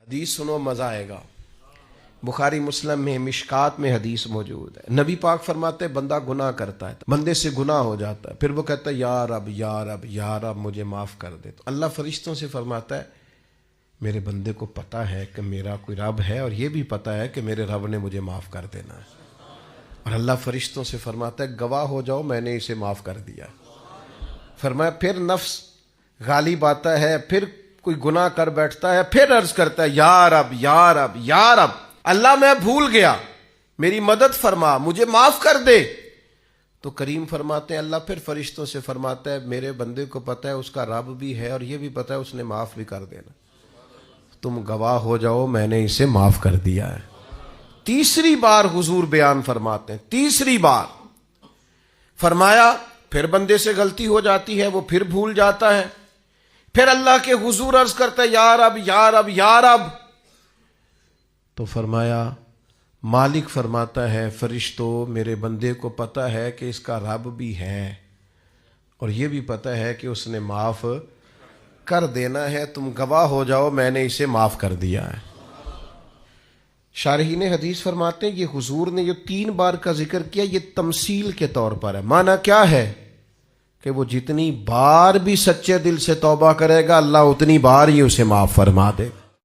حدیث سنو مزہ آئے گا۔ بخاری مسلم میں مشکات میں حدیث موجود ہے۔ نبی پاک فرماتے ہیں بندہ گناہ کرتا ہے، بندے سے گناہ ہو جاتا ہے، پھر وہ کہتا ہے یا رب یا رب یا رب مجھے معاف کر دے، تو اللہ فرشتوں سے فرماتا ہے میرے بندے کو پتا ہے کہ میرا کوئی رب ہے، اور یہ بھی پتا ہے کہ میرے رب نے مجھے معاف کر دینا ہے، اور اللہ فرشتوں سے فرماتا ہے گواہ ہو جاؤ میں نے اسے معاف کر دیا۔ فرمایا پھر نفس غالب آتا ہے، پھر کوئی گناہ کر بیٹھتا ہے، پھر عرض کرتا ہے یا رب یا رب یا رب، اللہ میں بھول گیا، میری مدد فرما، مجھے معاف کر دے۔ تو کریم فرماتے ہیں اللہ پھر فرشتوں سے فرماتا ہے میرے بندے کو پتا ہے اس کا رب بھی ہے، اور یہ بھی پتا ہے اس نے معاف بھی کر دینا، تم گواہ ہو جاؤ میں نے اسے معاف کر دیا ہے۔ تیسری بار حضور بیان فرماتے ہیں، تیسری بار فرمایا پھر بندے سے غلطی ہو جاتی ہے، وہ پھر بھول جاتا ہے، پھر اللہ کے حضور عرض کرتا ہے یا رب یا رب یا رب۔ تو فرمایا مالک فرماتا ہے فرشتوں میرے بندے کو پتا ہے کہ اس کا رب بھی ہے، اور یہ بھی پتا ہے کہ اس نے معاف کر دینا ہے، تم گواہ ہو جاؤ میں نے اسے معاف کر دیا ہے۔ شارحین حدیث فرماتے ہیں یہ حضور نے جو 3 بار کا ذکر کیا یہ تمثیل کے طور پر ہے۔ معنی کیا ہے کہ وہ جتنی بار بھی سچے دل سے توبہ کرے گا اللہ اتنی بار ہی اسے معاف فرما دے گا۔